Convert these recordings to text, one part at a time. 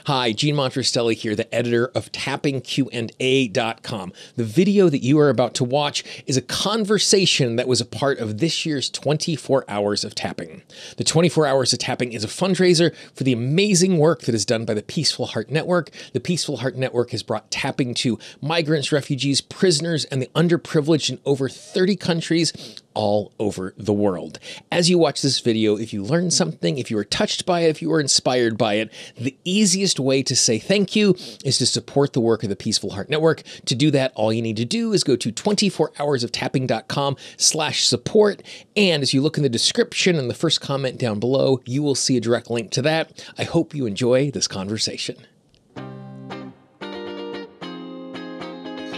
Hi, Gene Monterastelli here, the editor of tappingqanda.com. The video that you are about to watch is a conversation that was a part of this year's 24 Hours of Tapping. The 24 Hours of Tapping is a fundraiser for the amazing work that is done by the Peaceful Heart Network. The Peaceful Heart Network has brought tapping to migrants, refugees, prisoners, and the underprivileged in over 30 countries all over the world. As you watch this video, if you learned something, if you were touched by it, if you were inspired by it, the easiest way to say thank you is to support the work of the Peaceful Heart Network. To do that, all you need to do is go to 24hoursoftapping.com/support. And as you look in the description and the first comment down below, you will see a direct link to that. I hope you enjoy this conversation.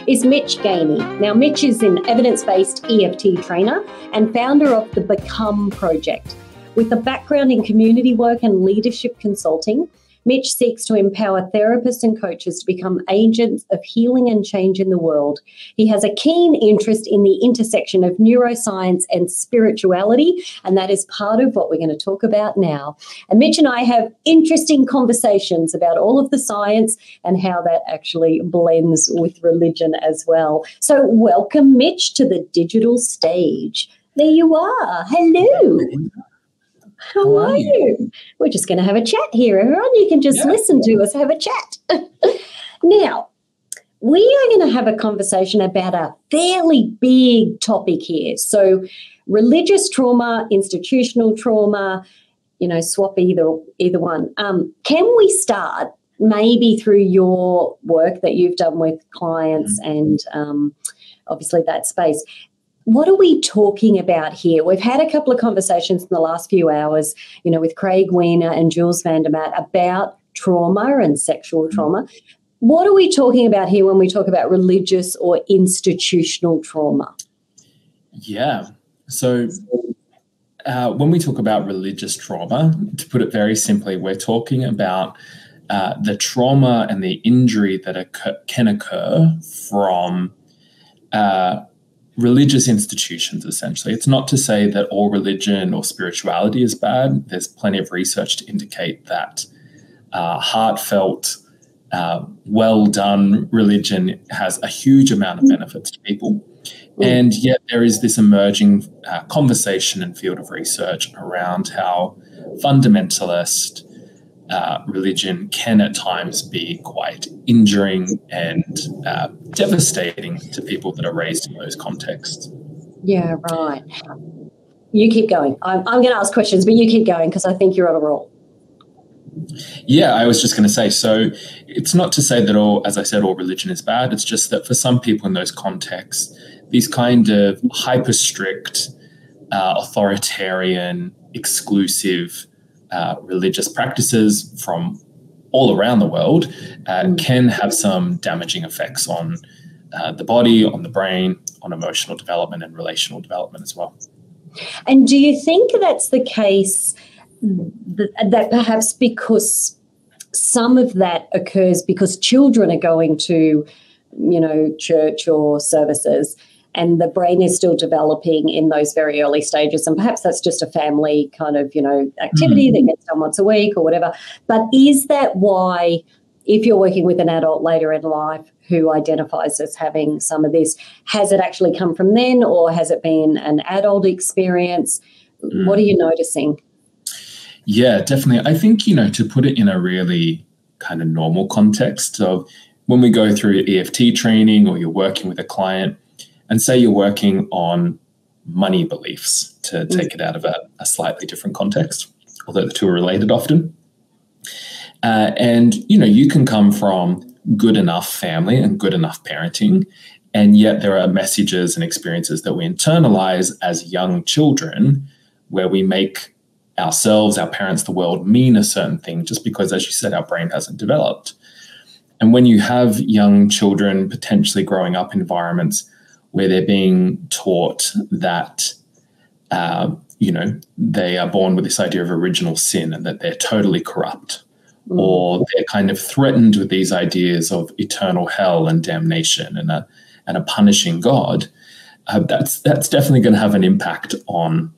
Is Mitch Gainey. Now, Mitch is an evidence-based EFT trainer and founder of the Become Project. With a background in community work and leadership consulting, Mitch seeks to empower therapists and coaches to become agents of healing and change in the world. He has a keen interest in the intersection of neuroscience and spirituality, and that is part of what we're going to talk about now. And Mitch and I have interesting conversations about all of the science and how that actually blends with religion as well. So welcome, Mitch, to the digital stage. There you are. Hello. How are you? We're just going to have a chat here, everyone. You can just listen to us have a chat. Now, we are going to have a conversation about a fairly big topic here. So religious trauma, institutional trauma, swap either one. Can we start maybe through your work that you've done with clients and obviously that space? What are we talking about here? We've had a couple of conversations in the last few hours, with Craig Weiner and Jules Vandermaat about trauma and sexual trauma. What are we talking about here when we talk about religious or institutional trauma? Yeah. So when we talk about religious trauma, to put it very simply, we're talking about the trauma and the injury that can occur from religious institutions, essentially. It's not to say that all religion or spirituality is bad. There's plenty of research to indicate that heartfelt, well-done religion has a huge amount of benefits to people. And yet there is this emerging conversation and field of research around how fundamentalist religion can at times be quite injuring and devastating to people that are raised in those contexts. Yeah, right. You keep going. I'm going to ask questions, but you keep going because I think you're on a roll. Yeah, I was just going to say, so it's not to say that all religion is bad. It's just that for some people in those contexts, these kind of hyper strict, authoritarian, exclusive religious practices from all around the world can have some damaging effects on the body, on the brain, on emotional development and relational development as well. And do you think that's the case that perhaps because some of that occurs because children are going to, church or services, and the brain is still developing in those very early stages. And perhaps that's just a family kind of, activity that gets done once a week or whatever. But is that why, if you're working with an adult later in life who identifies as having some of this, has it actually come from then, or has it been an adult experience? What are you noticing? Yeah, definitely. I think, to put it in a really kind of normal context of when we go through EFT training or you're working with a client, and say you're working on money beliefs, to take it out of a slightly different context, although the two are related often. And, you can come from good enough family and good enough parenting, and yet there are messages and experiences that we internalize as young children where we make ourselves, our parents, the world mean a certain thing just because, as you said, our brain hasn't developed. And when you have young children potentially growing up in environments where they're being taught that, they are born with this idea of original sin and that they're totally corrupt, or they're kind of threatened with these ideas of eternal hell and damnation and a punishing God, that's definitely going to have an impact on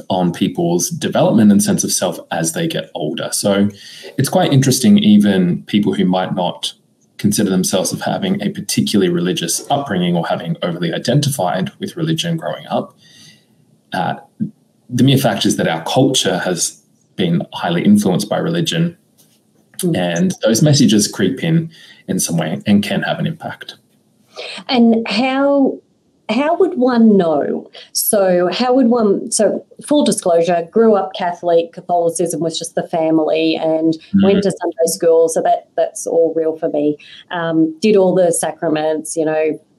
on people's development and sense of self as they get older. So it's quite interesting, even people who might not consider themselves of having a particularly religious upbringing or having overly identified with religion growing up. The mere fact is that our culture has been highly influenced by religion, and those messages creep in some way and can have an impact. And how would one know? So full disclosure, grew up Catholic, Catholicism was just the family, and went to Sunday school, so that's all real for me. Did all the sacraments,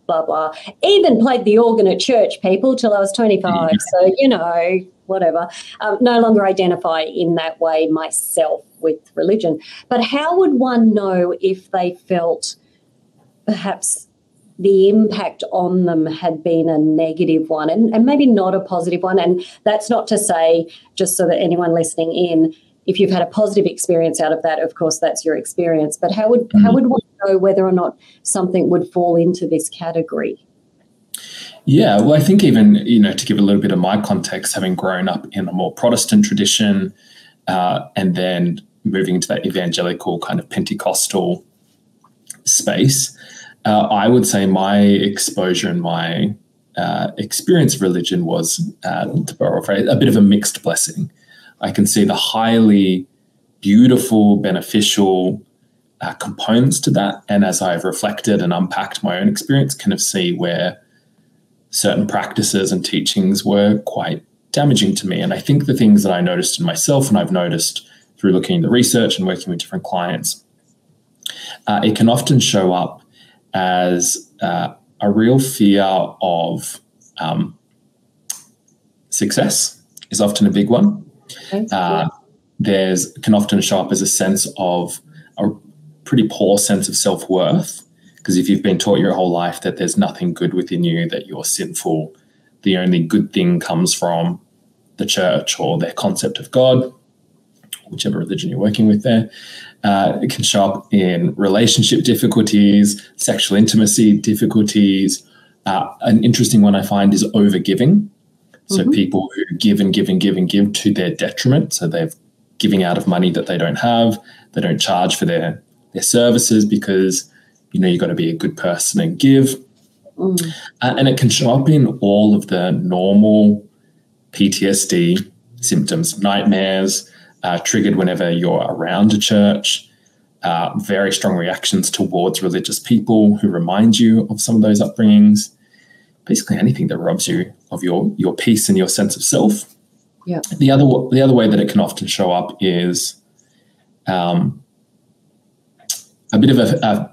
blah, blah. Even played the organ at church, people, till I was 25. So, whatever. No longer identify in that way myself with religion. But how would one know if they felt perhaps the impact on them had been a negative one and maybe not a positive one? And that's not to say, just so that anyone listening in, if you've had a positive experience out of that, of course, that's your experience. But how would one know whether or not something would fall into this category? Yeah, well, I think even, to give a little bit of my context, having grown up in a more Protestant tradition and then moving into that evangelical kind of Pentecostal space, I would say my exposure and my experience of religion was, to borrow a phrase, a bit of a mixed blessing. I can see the highly beautiful, beneficial components to that. And as I've reflected and unpacked my own experience, kind of see where certain practices and teachings were quite damaging to me. And I think the things that I noticed in myself, and I've noticed through looking at the research and working with different clients, it can often show up as a real fear of success is often a big one. Can often show up as a sense of a pretty poor sense of self-worth, because if you've been taught your whole life that there's nothing good within you, that you're sinful, the only good thing comes from the church or their concept of God, whichever religion you're working with there. It can show up in relationship difficulties, sexual intimacy difficulties. An interesting one I find is overgiving. So people who give and give and give and give to their detriment. So they're giving out of money that they don't have. They don't charge for their services because, you've got to be a good person and give. And it can show up in all of the normal PTSD symptoms, nightmares, triggered whenever you're around a church, very strong reactions towards religious people who remind you of some of those upbringings, basically anything that robs you of your peace and your sense of self. Yeah. The other way that it can often show up is a bit of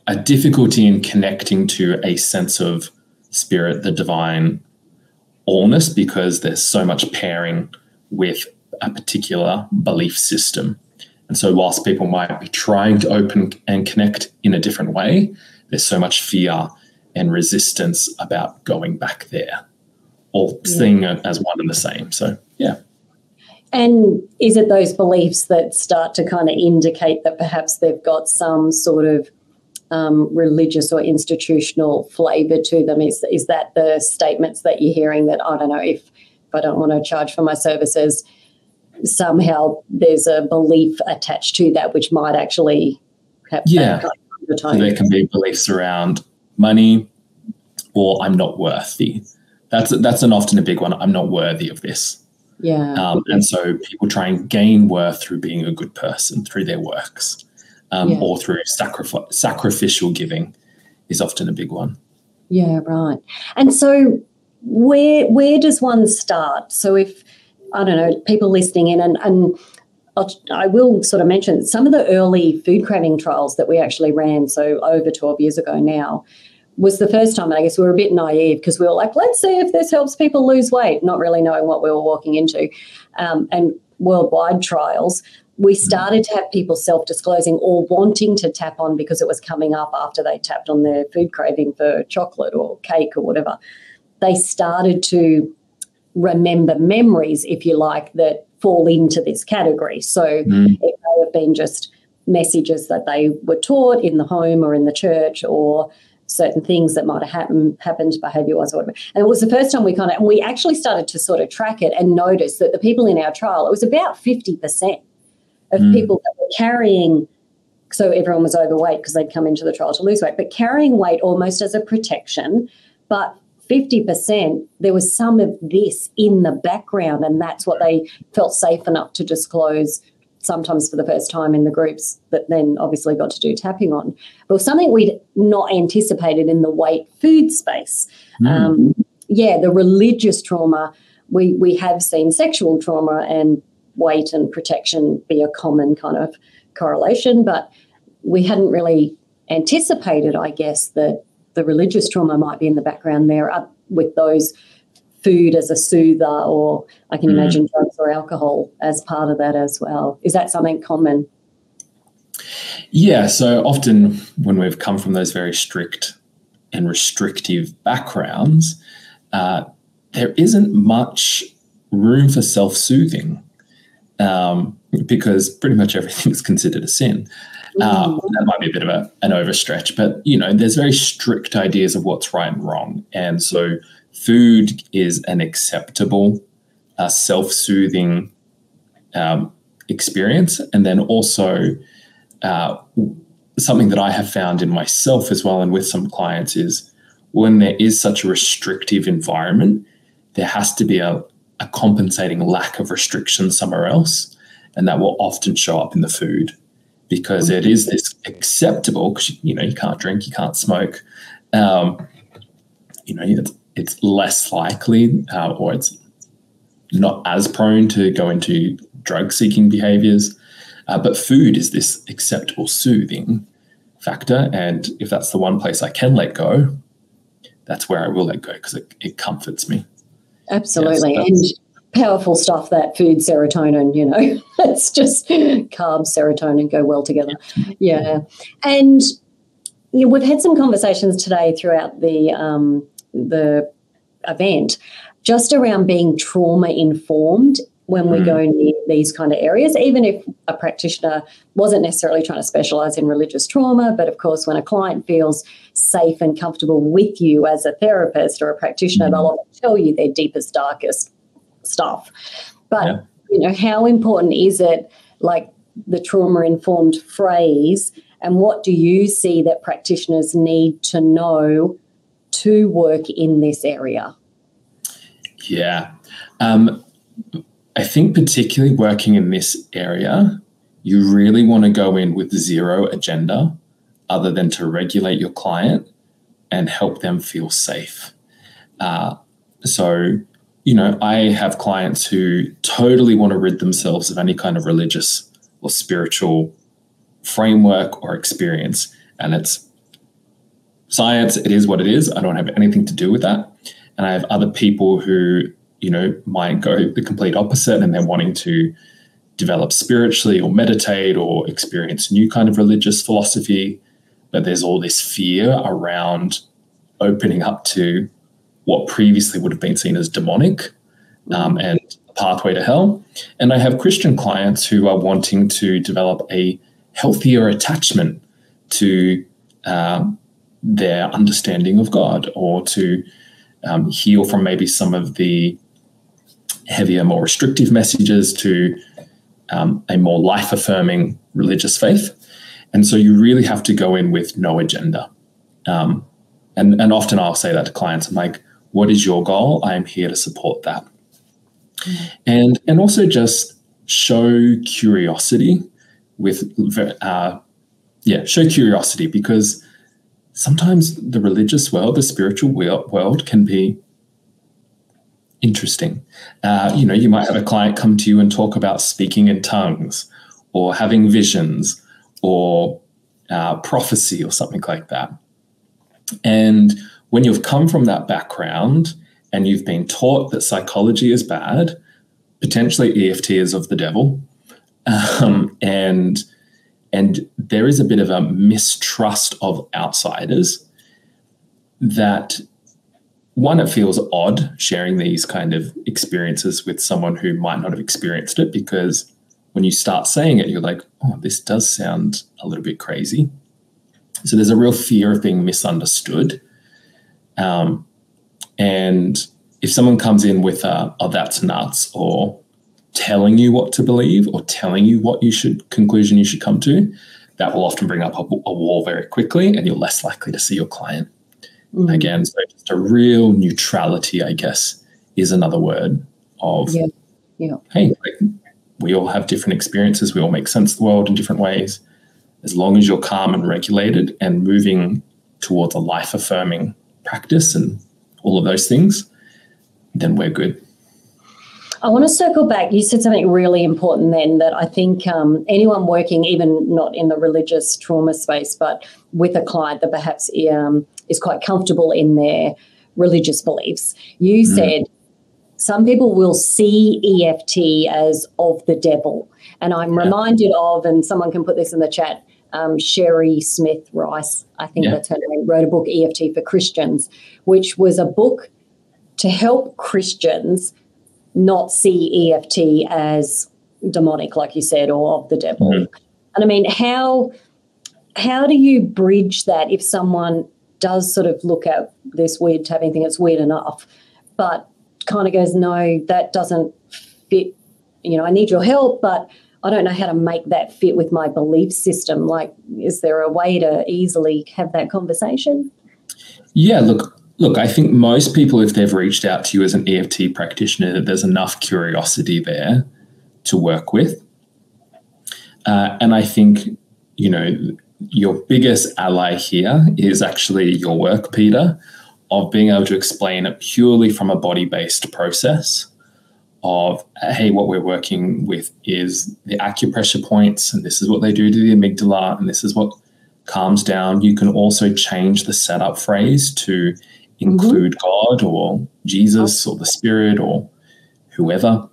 a difficulty in connecting to a sense of spirit, the divine allness, because there's so much pairing with a particular belief system. And so whilst people might be trying to open and connect in a different way, there's so much fear and resistance about going back there, or seeing it as one and the same. So, yeah. And is it those beliefs that start to kind of indicate that perhaps they've got some sort of religious or institutional flavour to them? Is that the statements that you're hearing that, I don't know, if I don't want to charge for my services, somehow there's a belief attached to that which might actually have that kind of undertone? So there can be beliefs around money, or I'm not worthy. That's often a big one. I'm not worthy of this. Yeah. And so people try and gain worth through being a good person, through their works, or through sacrificial giving is often a big one. Yeah, right. And so where does one start? So if, I don't know, people listening in, and I will sort of mention some of the early food craving trials that we actually ran, so over 12 years ago now, was the first time, and I guess we were a bit naive because we were like, let's see if this helps people lose weight, not really knowing what we were walking into. And worldwide trials, we started to have people self-disclosing or wanting to tap on because it was coming up after they tapped on their food craving for chocolate or cake or whatever. They started to remember memories, if you like, that fall into this category. So it may have been just messages that they were taught in the home or in the church, or certain things that might have happened behaviour-wise or whatever. And it was the first time we actually started to sort of track it and notice that the people in our trial, it was about 50% of people that were carrying, so everyone was overweight because they'd come into the trial to lose weight, but carrying weight almost as a protection, but 50%, there was some of this in the background, and that's what they felt safe enough to disclose, sometimes for the first time in the groups that then obviously got to do tapping on. But it was something we'd not anticipated in the weight food space. The religious trauma, we have seen sexual trauma and weight and protection be a common kind of correlation, but we hadn't really anticipated, I guess, that the religious trauma might be in the background there with those food as a soother, or I can imagine drugs or alcohol as part of that as well. Is that something common? Yeah, so often when we've come from those very strict and restrictive backgrounds, there isn't much room for self-soothing because pretty much everything is considered a sin. That might be a bit of an overstretch, but, there's very strict ideas of what's right and wrong. And so food is an acceptable, self-soothing experience. And then also something that I have found in myself as well and with some clients is when there is such a restrictive environment, there has to be a compensating lack of restriction somewhere else. And that will often show up in the food. Because it is this acceptable, because you can't drink, you can't smoke. It's less likely, or it's not as prone to go into drug-seeking behaviours. But food is this acceptable, soothing factor, and if that's the one place I can let go, that's where I will let go because it comforts me. Absolutely, and powerful stuff, that food, serotonin, it's just carbs, serotonin go well together. Yeah. And we've had some conversations today throughout the event just around being trauma informed when we go near these kind of areas, even if a practitioner wasn't necessarily trying to specialise in religious trauma. But of course, when a client feels safe and comfortable with you as a therapist or a practitioner, they'll often tell you their deepest, darkest stuff. But how important is it, like the trauma-informed phrase, and what do you see that practitioners need to know to work in this area? Yeah. I think particularly working in this area, you really want to go in with zero agenda other than to regulate your client and help them feel safe. I have clients who totally want to rid themselves of any kind of religious or spiritual framework or experience. And it's science. It is what it is. I don't have anything to do with that. And I have other people who, might go the complete opposite and they're wanting to develop spiritually or meditate or experience new kind of religious philosophy. But there's all this fear around opening up to what previously would have been seen as demonic and a pathway to hell. And I have Christian clients who are wanting to develop a healthier attachment to their understanding of God, or to heal from maybe some of the heavier, more restrictive messages to a more life-affirming religious faith. And so you really have to go in with no agenda. And often I'll say that to clients. I'm like, what is your goal? I am here to support that. And also just show curiosity show curiosity, because sometimes the religious world, the spiritual world can be interesting. You might have a client come to you and talk about speaking in tongues or having visions or prophecy or something like that. And when you've come from that background and you've been taught that psychology is bad, potentially EFT is of the devil, and there is a bit of a mistrust of outsiders, that one, it feels odd sharing these kind of experiences with someone who might not have experienced it, because when you start saying it, you're like, oh, this does sound a little bit crazy. So there's a real fear of being misunderstood. And if someone comes in with oh, that's nuts, or telling you what to believe, or telling you what conclusion you should come to, that will often bring up a wall very quickly, and you're less likely to see your client again. So just a real neutrality, I guess, is another word of, hey, we all have different experiences. We all make sense of the world in different ways. As long as you're calm and regulated and moving towards a life-affirming practice and all of those things, then we're good. I want to circle back. You said something really important then, that I think anyone working, even not in the religious trauma space, but with a client that perhaps is quite comfortable in their religious beliefs. You said some people will see EFT as of the devil. And I'm reminded of, and someone can put this in the chat, Sherry Smith Rice, I think that's her name, wrote a book, EFT for Christians, which was a book to help Christians not see EFT as demonic, like you said, or of the devil. And I mean, how do you bridge that if someone does sort of look at this weird tapping thing, it's weird enough, but kind of goes, no, that doesn't fit, I need your help, but I don't know how to make that fit with my belief system. Like, is there a way to easily have that conversation? Yeah, look, I think most people, if they've reached out to you as an EFT practitioner, that there's enough curiosity there to work with. And I think, your biggest ally here is actually your work, Peter, of being able to explain it purely from a body-based process of, hey, what we're working with is the acupressure points, and this is what they do to the amygdala, and this is what calms down. You can also change the setup phrase to include God or Jesus or the Spirit or whoever.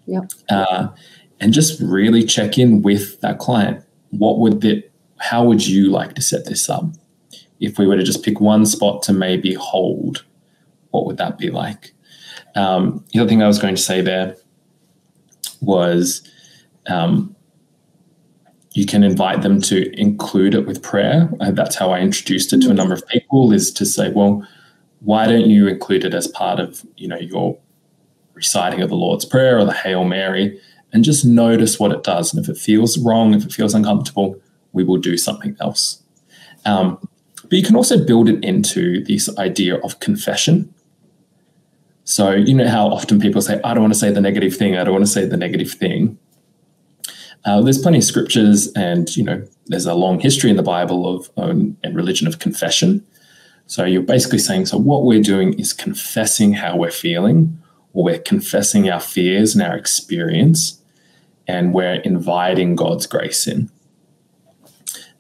And just really check in with that client. How would you like to set this up? If we were to just pick one spot to maybe hold, what would that be like? The other thing I was going to say there was you can invite them to include it with prayer. That's how I introduced it to a number of people, is to say, well, why don't you include it as part of, your reciting of the Lord's Prayer or the Hail Mary, and just notice what it does. And if it feels wrong, if it feels uncomfortable, we will do something else. But you can also build it into this idea of confession. So you know how often people say, I don't want to say the negative thing. I don't want to say the negative thing. There's plenty of scriptures and, there's a long history in the Bible and religion of confession. So you're basically saying, so what we're doing is confessing how we're feeling, or we're confessing our fears and our experience, and we're inviting God's grace in.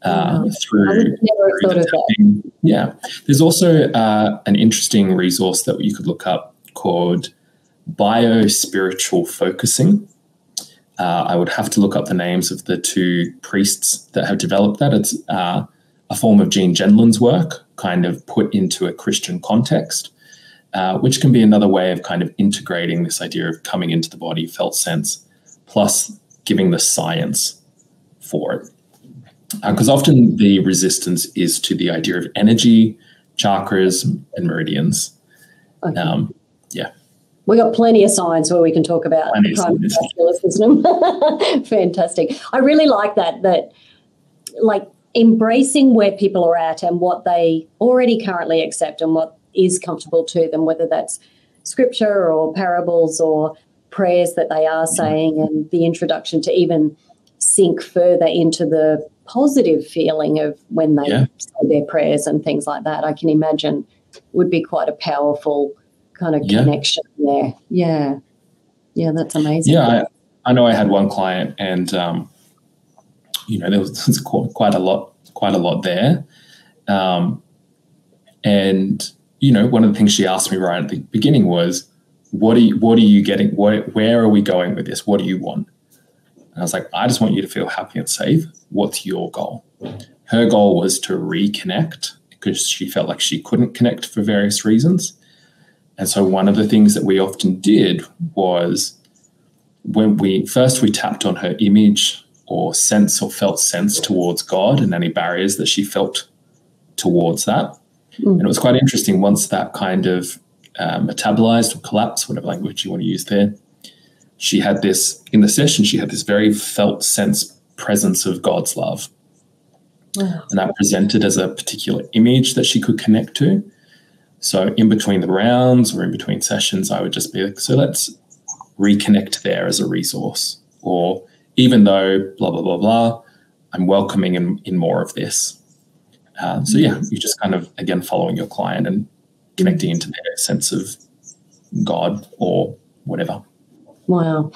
Through the yeah. There's also an interesting resource that you could look up called Biospiritual Focusing. I would have to look up the names of the two priests that have developed that. It's a form of Gene Gendlin's work, kind of put into a Christian context, which can be another way of kind of integrating this idea of coming into the body, felt sense, plus giving the science for it. Because often the resistance is to the idea of energy, chakras, and meridians. Okay. Yeah. We got plenty of science where we can talk about the primary vascular system. Fantastic. I really like that like embracing where people are at and what they already currently accept and what is comfortable to them, whether that's scripture or parables or prayers that they are saying, and the introduction to even sink further into the positive feeling of when they say their prayers and things like that. I can imagine would be quite a powerful kind of connection there. Yeah. Yeah, that's amazing. Yeah, I know I had one client and, there was quite a lot there. And, one of the things she asked me right at the beginning was, what are you getting? Where are we going with this? What do you want? And I was like, I just want you to feel happy and safe. What's your goal? Her goal was to reconnect because she felt like she couldn't connect for various reasons. And so one of the things that we often did was when we tapped on her image or sense or felt sense towards God and any barriers that she felt towards that. And it was quite interesting once that kind of metabolized or collapsed, whatever language you want to use there. She had this, in the session, she had this very felt sense presence of God's love. Wow. And that presented as a particular image that she could connect to. So in between the rounds or in between sessions, I would just be like, so let's reconnect there as a resource. Or even though blah, blah, blah, blah, I'm welcoming in more of this. So yeah, you just kind of, again, following your client and connecting into their sense of God or whatever. Wow.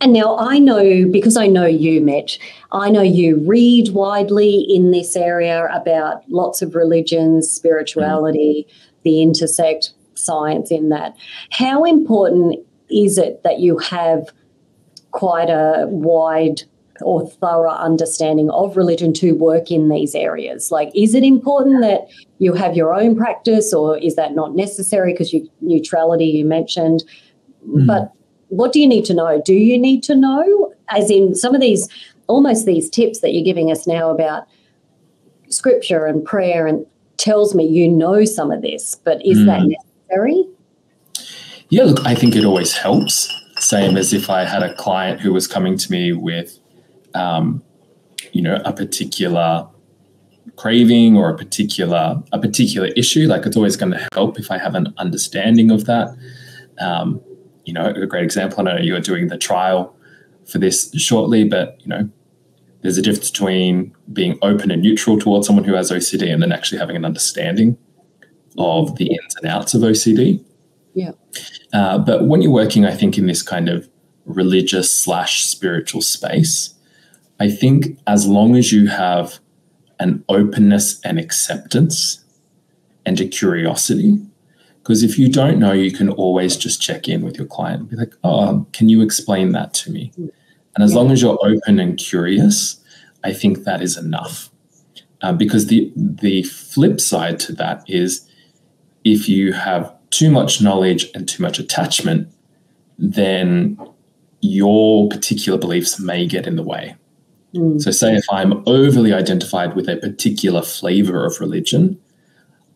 And now I know, because I know you, Mitch, I know you read widely in this area about lots of religions, spirituality, the intersect science in that. How important is it that you have quite a wide or thorough understanding of religion to work in these areas? Like, is it important that you have your own practice, or is that not necessary because neutrality you mentioned? But what do you need to know? Do you need to know? As in some of these, almost these tips that you're giving us now about scripture and prayer, and tells me you know some of this, but is that necessary? Yeah, look, I think it always helps. Same as if I had a client who was coming to me with, a particular craving or a particular issue. Like, it's always going to help if I have an understanding of that. A great example, I know you're doing the trial for this shortly, but, there's a difference between being open and neutral towards someone who has OCD and then actually having an understanding of the ins and outs of OCD. Yeah. But when you're working, I think, in this kind of religious/spiritual space, I think as long as you have an openness and acceptance and a curiosity, because if you don't know, you can always just check in with your client and be like, oh, can you explain that to me? And as long as you're open and curious, I think that is enough. Because the flip side to that is, if you have too much knowledge and too much attachment, then your particular beliefs may get in the way. So say if I'm overly identified with a particular flavor of religion,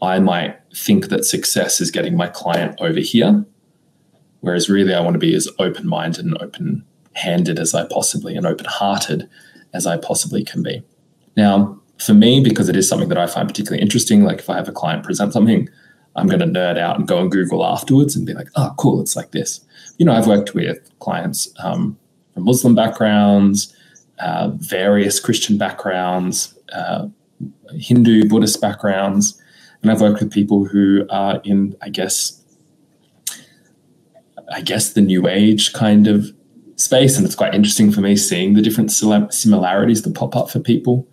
I might think that success is getting my client over here, whereas really I want to be as open-minded and open-handed as I possibly, and open-hearted as I possibly can be. Now, for me, because it is something that I find particularly interesting, like if I have a client present something, I'm going to nerd out and go and Google afterwards and be like, oh, cool, it's like this. I've worked with clients from Muslim backgrounds, various Christian backgrounds, Hindu, Buddhist backgrounds, and I've worked with people who are in, I guess the New Age kind of space, and it's quite interesting for me seeing the different similarities that pop up for people.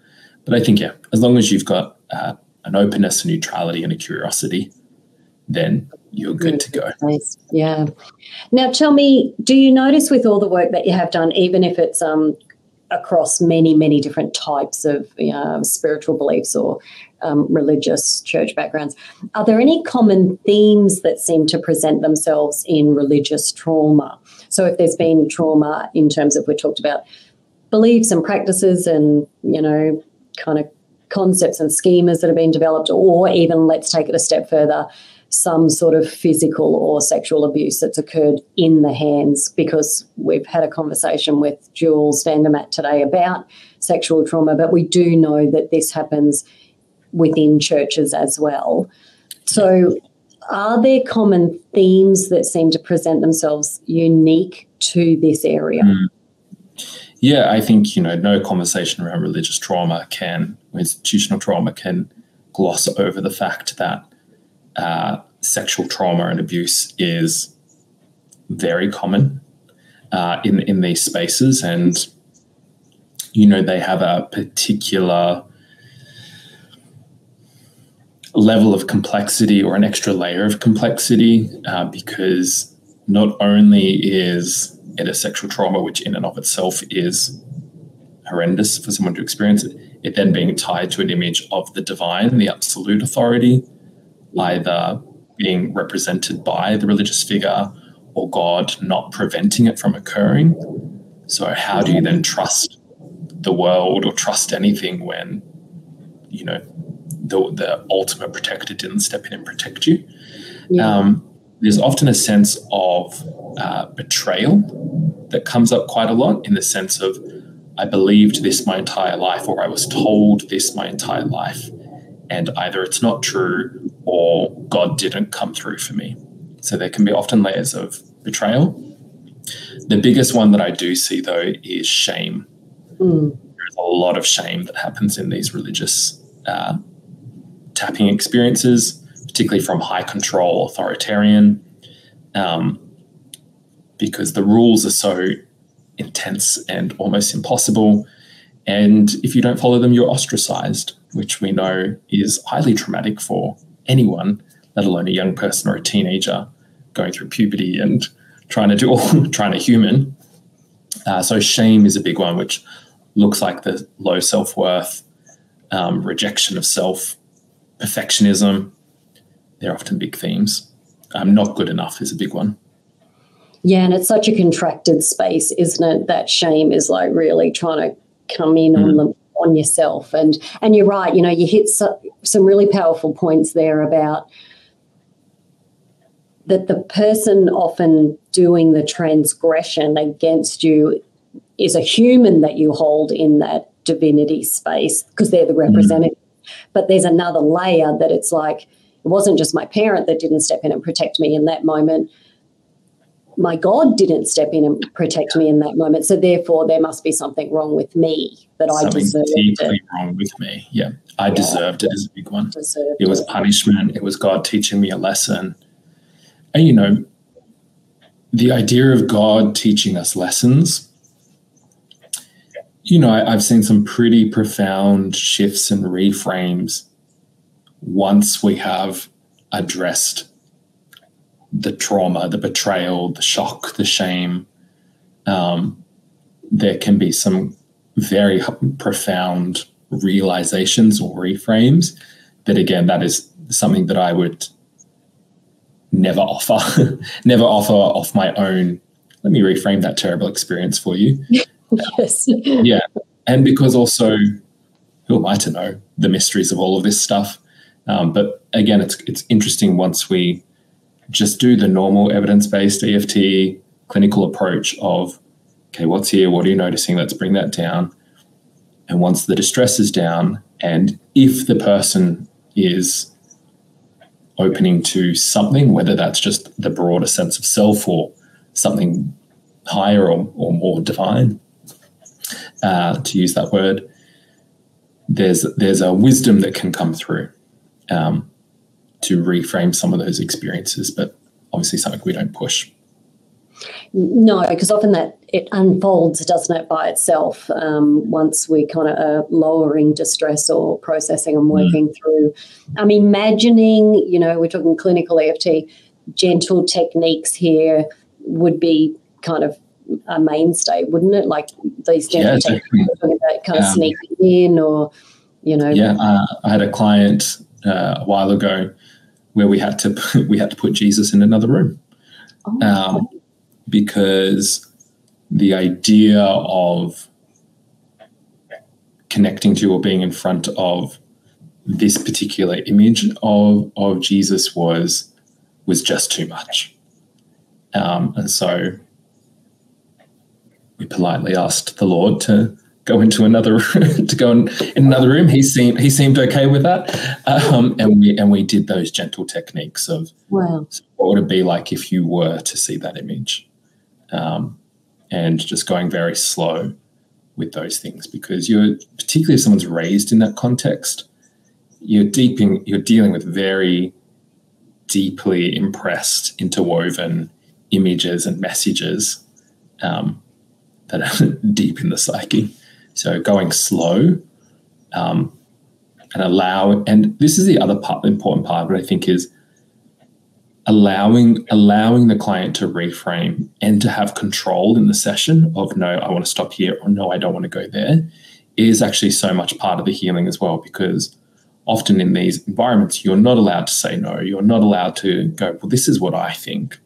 But I think, as long as you've got an openness, a neutrality, and a curiosity, then you're good to go. Nice. Yeah. Now, tell me, do you notice with all the work that you have done, even if it's across many, many different types of spiritual beliefs or religious church backgrounds, are there any common themes that seem to present themselves in religious trauma? So if there's been trauma in terms of, we talked about beliefs and practices and, kind of concepts and schemas that have been developed, or even, let's take it a step further, some sort of physical or sexual abuse that's occurred in the hands, because we've had a conversation with Jules Vandermatt today about sexual trauma, but we do know that this happens within churches as well. So are there common themes that seem to present themselves unique to this area? Yeah, I think, no conversation around religious trauma or institutional trauma can gloss over the fact that sexual trauma and abuse is very common in these spaces. And, they have a particular level of complexity, or an extra layer of complexity, because not only is it a sexual trauma, which in and of itself is horrendous for someone to experience it then being tied to an image of the divine, the absolute authority, either being represented by the religious figure or God not preventing it from occurring. So how do you then trust the world or trust anything when, the ultimate protector didn't step in and protect you. Yeah. There's often a sense of betrayal that comes up quite a lot, in the sense of, I believed this my entire life, or I was told this my entire life, and either it's not true or God didn't come through for me. So there can be often layers of betrayal. The biggest one that I do see, though, is shame. There's a lot of shame that happens in these religious tapping experiences, particularly from high control authoritarian, because the rules are so intense and almost impossible. And if you don't follow them, you're ostracized, which we know is highly traumatic for anyone, let alone a young person or a teenager going through puberty and trying to human. So shame is a big one, which looks like the low self-worth, rejection of self, perfectionism. They're often big themes. Not good enough is a big one. Yeah, and it's such a contracted space, isn't it? That shame is like really trying to come in on yourself. And you're right, you hit some really powerful points there about that the person often doing the transgression against you is a human that you hold in that divinity space, because they're the representative. But there's another layer that it's like, it wasn't just my parent that didn't step in and protect me in that moment. My God didn't step in and protect me in that moment. So therefore, there must be something wrong with me that I deserved. Something deeply wrong with me. Yeah, I deserved it is a big one. It was punishment. It was God teaching me a lesson. And, the idea of God teaching us lessons, I've seen some pretty profound shifts and reframes once we have addressed the trauma, the betrayal, the shock, the shame. There can be some very profound realizations or reframes that, again, that is something that I would never offer off my own. Let me reframe that terrible experience for you. Yes. Yeah. And because also, who am I to know the mysteries of all of this stuff? But again, it's interesting once we just do the normal evidence-based EFT clinical approach of, okay, what's here? What are you noticing? Let's bring that down. And once the distress is down, and if the person is opening to something, whether that's just the broader sense of self or something higher or more divine, to use that word, there's a wisdom that can come through to reframe some of those experiences, but obviously something we don't push. No, because often that it unfolds, doesn't it, by itself, once we kind of are lowering distress or processing and working through. I'm imagining, we're talking clinical EFT, gentle techniques here would be kind of a mainstay, wouldn't it? Like these gentle techniques, we're talking about kind of sneaking in or, Yeah, I had a client a while ago where we had to put Jesus in another room. Because the idea of connecting to or being in front of this particular image of Jesus was just too much. And so we politely asked the Lord to go into another in another room. He seemed okay with that, and we did those gentle techniques of what would it be like if you were to see that image. And just going very slow with those things, because particularly if someone's raised in that context, you're dealing with very deeply impressed, interwoven images and messages that are deep in the psyche. So going slow and this is the other important part, but I think is allowing the client to reframe and to have control in the session of, no, I want to stop here, or no, I don't want to go there, is actually so much part of the healing as well, because often in these environments, you're not allowed to say no. You're not allowed to go, well, this is what I think.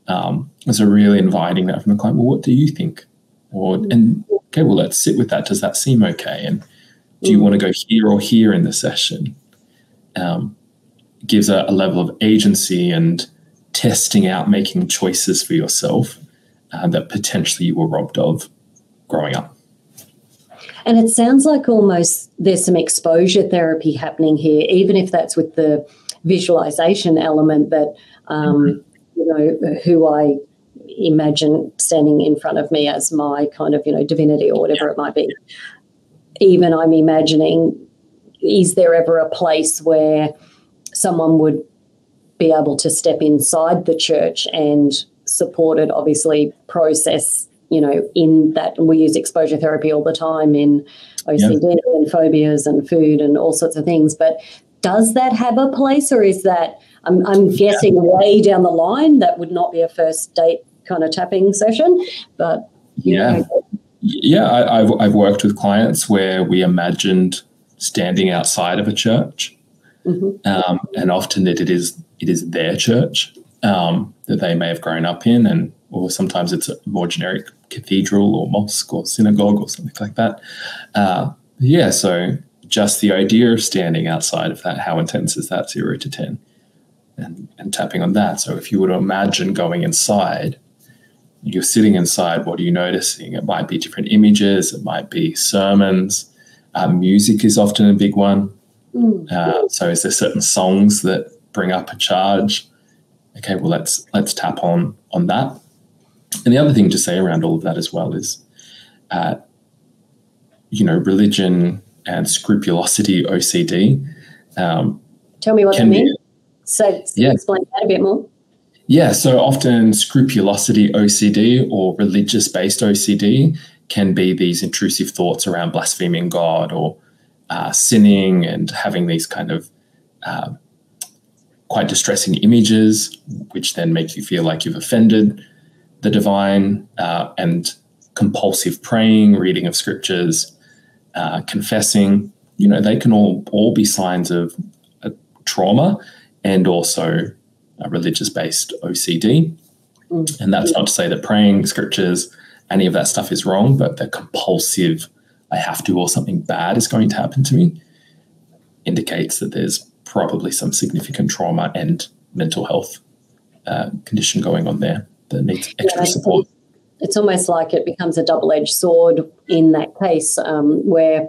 So really inviting that from the client, well, what do you think? Okay, well, let's sit with that. Does that seem okay? And do you want to go here or here in the session? gives a level of agency and testing out, making choices for yourself that potentially you were robbed of growing up. And it sounds like almost there's some exposure therapy happening here, even if that's with the visualization element that, who I imagine standing in front of me as my kind of, divinity or whatever it might be. Even I'm imagining, is there ever a place where someone would be able to step inside the church and supported, obviously, process, in that, and we use exposure therapy all the time in OCD and phobias and food and all sorts of things. But does that have a place, or is that, I'm guessing way down the line, that would not be a first date kind of tapping session, but I've worked with clients where we imagined standing outside of a church, and often that it is their church that they may have grown up in, or sometimes it's a more generic cathedral or mosque or synagogue or something like that. So just the idea of standing outside of that, how intense is that, 0 to 10, and tapping on that. So if you were to imagine going inside, you're sitting inside, what are you noticing? It might be different images, it might be sermons. Music is often a big one. So is there certain songs that bring up a charge? Okay, well, let's tap on that. And the other thing to say around all of that as well is, religion and scrupulosity, OCD. Tell me what that means. So explain that a bit more. Yeah, so often scrupulosity OCD or religious-based OCD can be these intrusive thoughts around blaspheming God or sinning and having these kind of quite distressing images, which then make you feel like you've offended the divine, and compulsive praying, reading of scriptures, confessing. They can all be signs of trauma and also religious-based OCD. And that's not to say that praying scriptures, any of that stuff is wrong, but the compulsive, I have to, or something bad is going to happen to me, indicates that there's probably some significant trauma and mental health condition going on there that needs extra support. It's almost like it becomes a double-edged sword in that case, where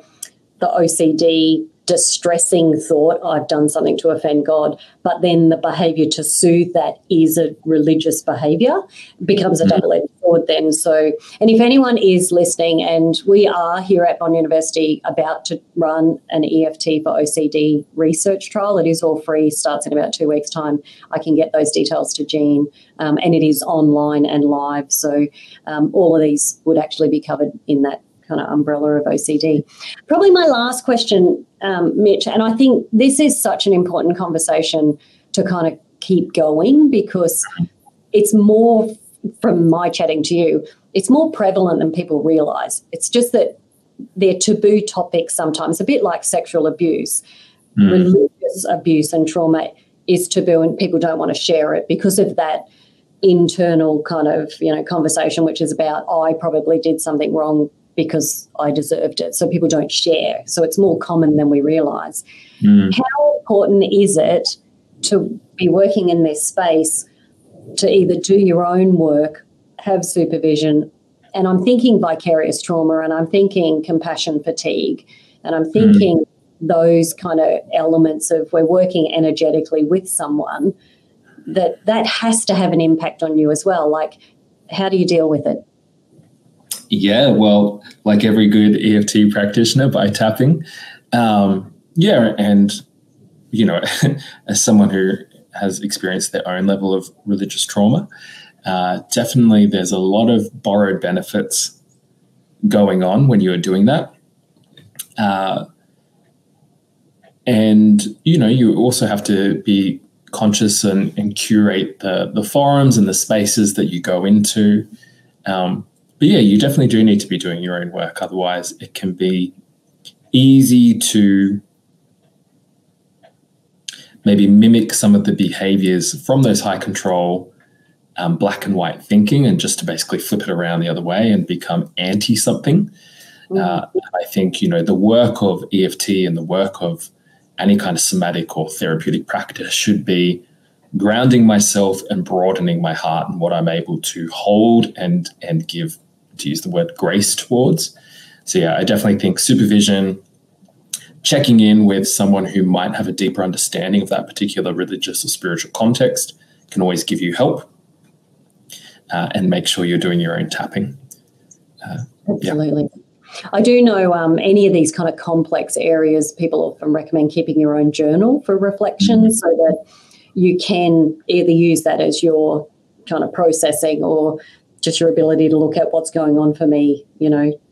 the OCD distressing thought, I've done something to offend God, but then the behaviour to soothe that is a religious behaviour, becomes a double-edged sword then. So, and if anyone is listening, and we are here at Bond University about to run an EFT for OCD research trial. It is all free, starts in about 2 weeks' time. I can get those details to Jean, and it is online and live. So all of these would actually be covered in that kind of umbrella of OCD. Probably my last question, Mitch, and I think this is such an important conversation to kind of keep going, because it's more, from my chatting to you, it's more prevalent than people realise. It's just that they're taboo topics sometimes, a bit like sexual abuse. Religious abuse and trauma is taboo, and people don't want to share it because of that internal kind of, conversation, which is about, I probably did something wrong because I deserved it. So people don't share. So it's more common than we realise. How important is it to be working in this space to either do your own work, have supervision, and I'm thinking vicarious trauma, and I'm thinking compassion fatigue, and I'm thinking those kind of elements of we're working energetically with someone, that has to have an impact on you as well. Like, how do you deal with it? Yeah, well, like every good EFT practitioner, by tapping. And, as someone who has experienced their own level of religious trauma, definitely there's a lot of borrowed benefits going on when you're doing that. You also have to be conscious and curate the forums and the spaces that you go into. But yeah, you definitely do need to be doing your own work. Otherwise, it can be easy to maybe mimic some of the behaviors from those high control, black and white thinking, and just to basically flip it around the other way and become anti something. I think, the work of EFT and the work of any kind of somatic or therapeutic practice should be grounding myself and broadening my heart and what I'm able to hold and give, to use the word, grace towards. So yeah, I definitely think supervision, checking in with someone who might have a deeper understanding of that particular religious or spiritual context can always give you help, and make sure you're doing your own tapping. Absolutely. Yeah. I do know any of these kind of complex areas, people often recommend keeping your own journal for reflection so that you can either use that as your kind of processing or just your ability to look at what's going on for me,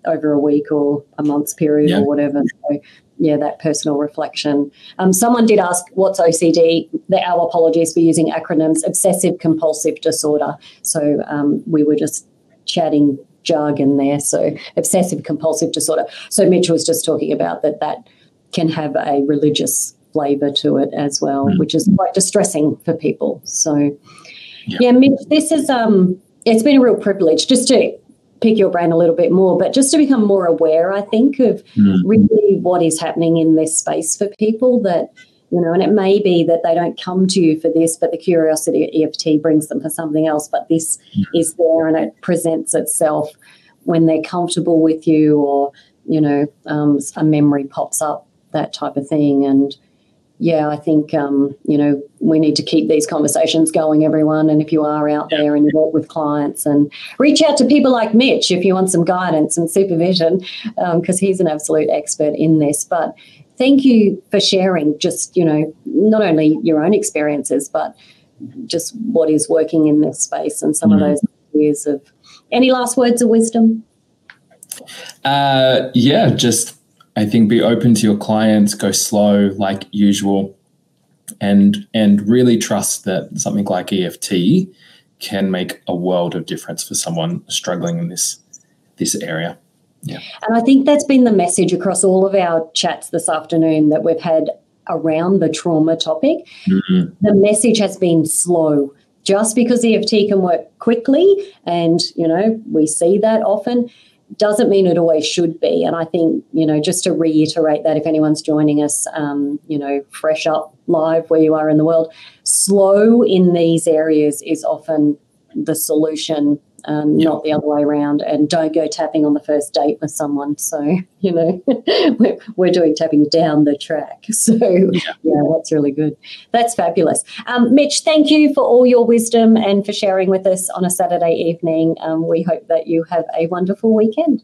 over a week or a month's period or whatever. So, yeah, that personal reflection. Someone did ask, what's OCD? Our apologies for using acronyms, obsessive compulsive disorder. So we were just chatting jargon there. So obsessive compulsive disorder. So Mitch was just talking about that can have a religious flavour to it as well, which is quite distressing for people. So, yeah, Mitch, this is it's been a real privilege just to pick your brain a little bit more, but just to become more aware, I think, of really what is happening in this space for people that, and it may be that they don't come to you for this, but the curiosity at EFT brings them for something else, but this is there and it presents itself when they're comfortable with you or, a memory pops up, that type of thing. And yeah, I think, we need to keep these conversations going, everyone. And if you are out there and you work with clients, and reach out to people like Mitch if you want some guidance and supervision, because he's an absolute expert in this. But thank you for sharing just, not only your own experiences, but just what is working in this space and some of those ideas of any last words of wisdom? I think be open to your clients, go slow like usual, and really trust that something like EFT can make a world of difference for someone struggling in this area. Yeah. And I think that's been the message across all of our chats this afternoon that we've had around the trauma topic. The message has been slow. Just because EFT can work quickly, and, we see that often, doesn't mean it always should be. And I think, just to reiterate that if anyone's joining us, fresh up live where you are in the world, slow in these areas is often the solution, not the other way around. And don't go tapping on the first date with someone. So, we're doing tapping down the track. So, yeah, that's really good. That's fabulous. Mitch, thank you for all your wisdom and for sharing with us on a Saturday evening. We hope that you have a wonderful weekend.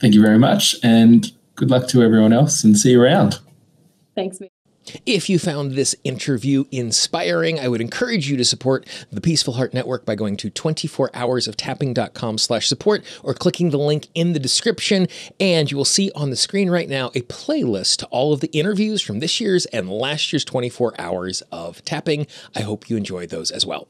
Thank you very much. And good luck to everyone else, and see you around. Thanks, Mitch. If you found this interview inspiring, I would encourage you to support the Peaceful Heart Network by going to 24hoursoftapping.com/support or clicking the link in the description. And you will see on the screen right now a playlist to all of the interviews from this year's and last year's 24 Hours of Tapping. I hope you enjoy those as well.